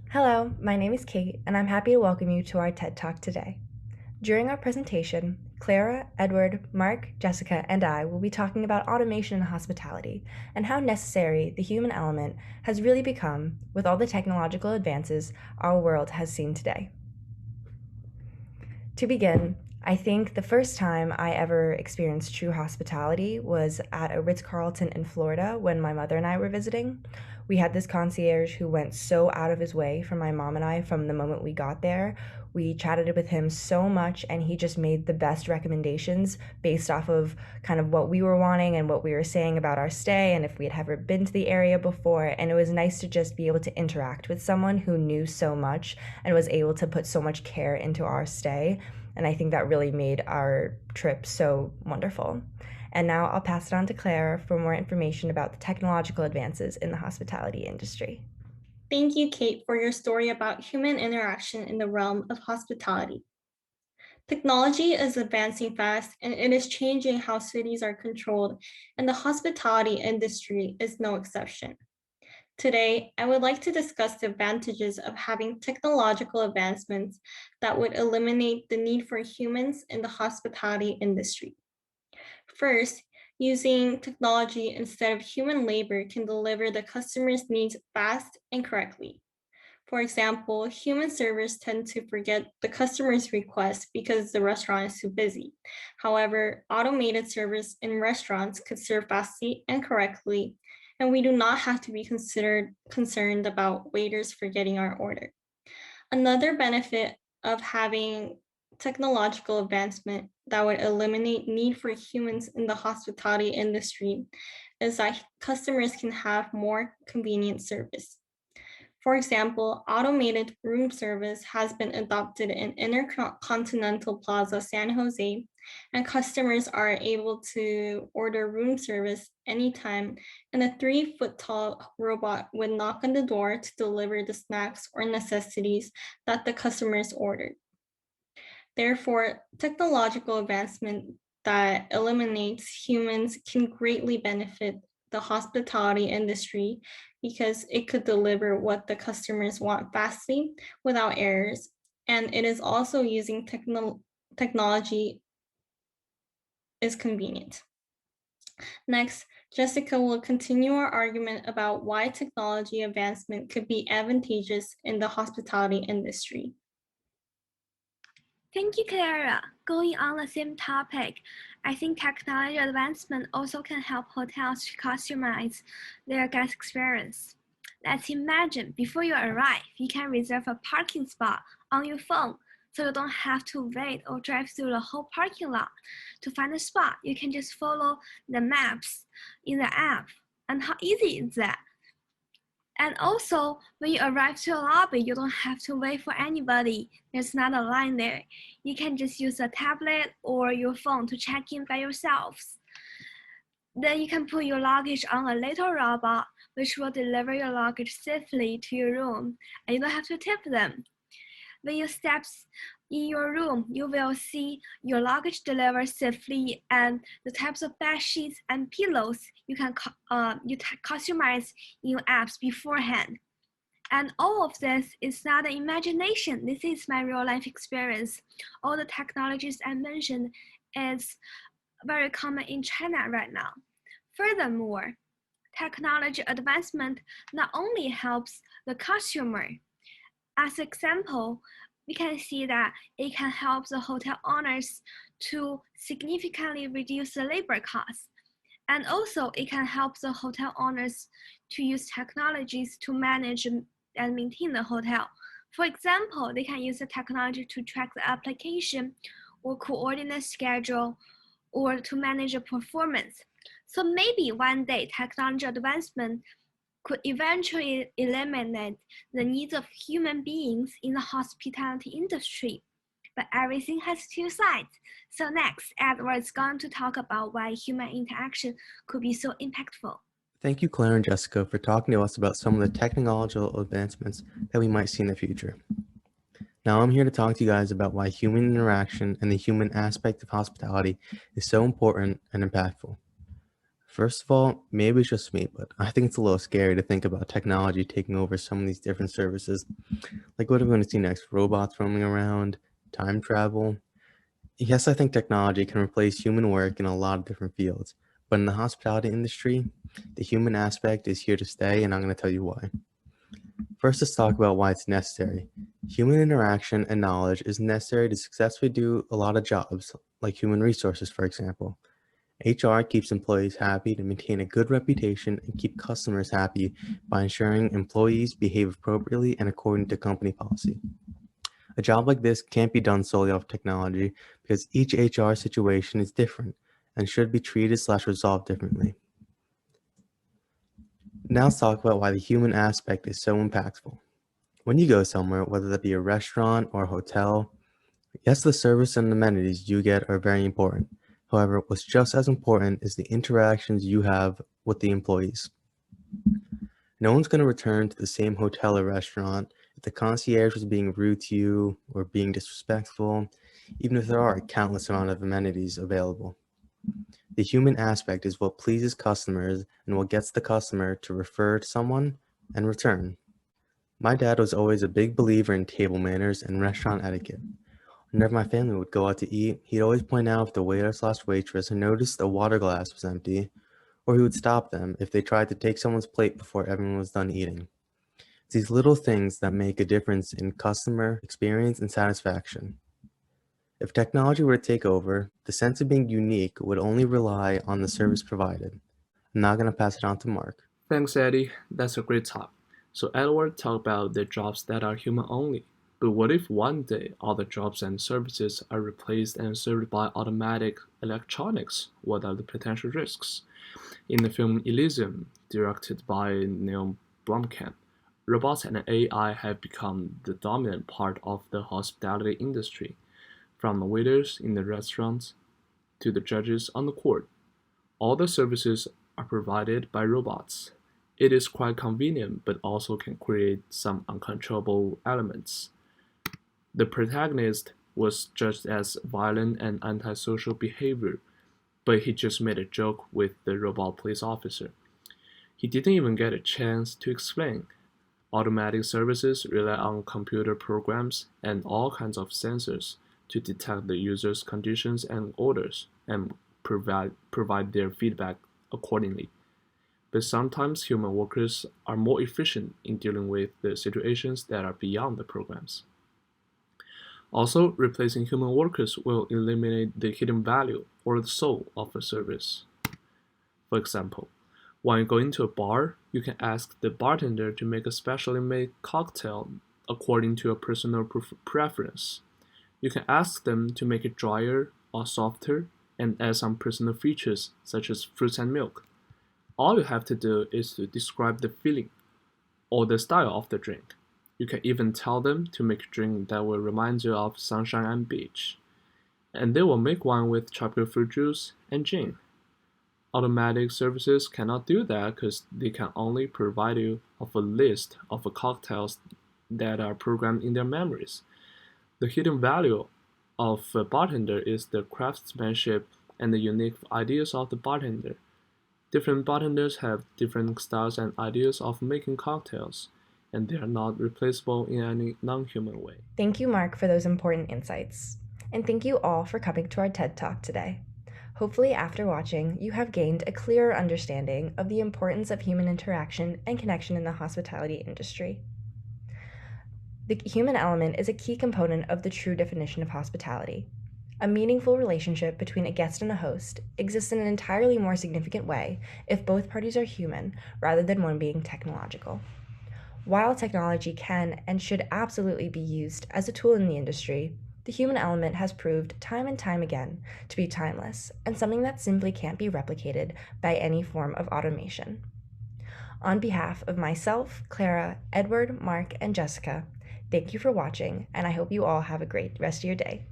Hello, my name is Kate, and I'm happy to welcome you to our TED Talk today. During our presentation, Clara, Edward, Mark, Jessica, and I will be talking about automation in hospitality and how necessary the human element has really become with all the technological advances our world has seen today. To begin, I think the first time I ever experienced true hospitality was at a Ritz-Carlton in Florida when my mother and I were visiting. We had this concierge who went so out of his way for my mom and I from the moment we got there. We chatted with him so much, and he just made the best recommendations based off of kind of what we were wanting and what we were saying about our stay and if we had ever been to the area before. And it was nice to just be able to interact with someone who knew so much and was able to put so much care into our stay. And I think that really made our trip so wonderful. And now I'll pass it on to Claire for more information about the technological advances in the hospitality industry. Thank you, Kate, for your story about human interaction in the realm of hospitality. Technology is advancing fast and it is changing how cities are controlled, and the hospitality industry is no exception. Today, I would like to discuss the advantages of having technological advancements that would eliminate the need for humans in the hospitality industry. First, using technology instead of human labor can deliver the customer's needs fast and correctly. For example, human servers tend to forget the customer's request because the restaurant is too busy. However, automated servers in restaurants could serve fastly and correctly, and we do not have to be concerned about waiters forgetting our order. Another benefit of having technological advancement that would eliminate need for humans in the hospitality industry is that customers can have more convenient service. For example, automated room service has been adopted in Intercontinental Plaza San Jose, and customers are able to order room service anytime, and a 3-foot tall robot would knock on the door to deliver the snacks or necessities that the customers ordered. Therefore, technological advancement that eliminates humans can greatly benefit the hospitality industry because it could deliver what the customers want fastly without errors. And it is also using technology is convenient. Next, Jessica will continue our argument about why technology advancement could be advantageous in the hospitality industry. Thank you, Clara. Going on the same topic, I think technology advancement also can help hotels to customize their guest experience. Let's imagine before you arrive, you can reserve a parking spot on your phone so you don't have to wait or drive through the whole parking lot to find a spot. You can just follow the maps in the app. And how easy is that? And also, when you arrive to a lobby, you don't have to wait for anybody. There's not a line there. You can just use a tablet or your phone to check in by yourselves. Then you can put your luggage on a little robot, which will deliver your luggage safely to your room, and you don't have to tip them. When you step in your room, you will see your luggage delivered safely and the types of bed sheets and pillows you can customize in your apps beforehand. And all of this is not an imagination. This is my real life experience. All the technologies I mentioned is very common in China right now. Furthermore, technology advancement not only helps the consumer. As example, we can see that it can help the hotel owners to significantly reduce the labor costs. And also it can help the hotel owners to use technologies to manage and maintain the hotel. For example, they can use the technology to track the application or coordinate schedule or to manage the performance. So maybe one day technology advancement could eventually eliminate the needs of human beings in the hospitality industry. But everything has two sides. So next, Edward is going to talk about why human interaction could be so impactful. Thank you, Claire and Jessica, for talking to us about some of the technological advancements that we might see in the future. Now I'm here to talk to you guys about why human interaction and the human aspect of hospitality is so important and impactful. First of all, maybe it's just me, but I think it's a little scary to think about technology taking over some of these different services. Like, what are we going to see next? Robots roaming around, time travel? Yes, I think technology can replace human work in a lot of different fields, but in the hospitality industry, the human aspect is here to stay, and I'm going to tell you why. First, let's talk about why it's necessary. Human interaction and knowledge is necessary to successfully do a lot of jobs, like human resources, for example. HR keeps employees happy to maintain a good reputation and keep customers happy by ensuring employees behave appropriately and according to company policy. A job like this can't be done solely off technology because each HR situation is different and should be treated/resolved differently. Now let's talk about why the human aspect is so impactful. When you go somewhere, whether that be a restaurant or a hotel, yes, the service and amenities you get are very important. However, what's just as important is the interactions you have with the employees. No one's going to return to the same hotel or restaurant if the concierge was being rude to you or being disrespectful, even if there are a countless amount of amenities available. The human aspect is what pleases customers and what gets the customer to refer to someone and return. My dad was always a big believer in table manners and restaurant etiquette. Whenever my family would go out to eat, he'd always point out if the waiter/waitress had noticed a water glass was empty, or he would stop them if they tried to take someone's plate before everyone was done eating. It's these little things that make a difference in customer experience and satisfaction. If technology were to take over, the sense of being unique would only rely on the service provided. I'm now going to pass it on to Mark. Thanks, Eddie. That's a great talk. So Edward talked about the jobs that are human only. But what if one day all the jobs and services are replaced and served by automatic electronics? What are the potential risks? In the film Elysium, directed by Neil Blomkamp, robots and AI have become the dominant part of the hospitality industry, from the waiters in the restaurants to the judges on the court. All the services are provided by robots. It is quite convenient, but also can create some uncontrollable elements. The protagonist was judged as violent and antisocial behavior, but he just made a joke with the robot police officer. He didn't even get a chance to explain. Automatic services rely on computer programs and all kinds of sensors to detect the user's conditions and orders and provide their feedback accordingly. But sometimes human workers are more efficient in dealing with the situations that are beyond the programs. Also, replacing human workers will eliminate the hidden value or the soul of a service. For example, when you go into a bar, you can ask the bartender to make a specially made cocktail according to your personal preference. You can ask them to make it drier or softer and add some personal features such as fruits and milk. All you have to do is to describe the feeling or the style of the drink. You can even tell them to make a drink that will remind you of sunshine and beach. And they will make one with tropical fruit juice and gin. Automatic services cannot do that because they can only provide you of a list of cocktails that are programmed in their memories. The hidden value of a bartender is the craftsmanship and the unique ideas of the bartender. Different bartenders have different styles and ideas of making cocktails, and they are not replaceable in any non-human way. Thank you, Mark, for those important insights. And thank you all for coming to our TED Talk today. Hopefully, after watching, you have gained a clearer understanding of the importance of human interaction and connection in the hospitality industry. The human element is a key component of the true definition of hospitality. A meaningful relationship between a guest and a host exists in an entirely more significant way if both parties are human rather than one being technological. While technology can and should absolutely be used as a tool in the industry, the human element has proved time and time again to be timeless and something that simply can't be replicated by any form of automation. On behalf of myself, Clara, Edward, Mark, and Jessica, thank you for watching, and I hope you all have a great rest of your day.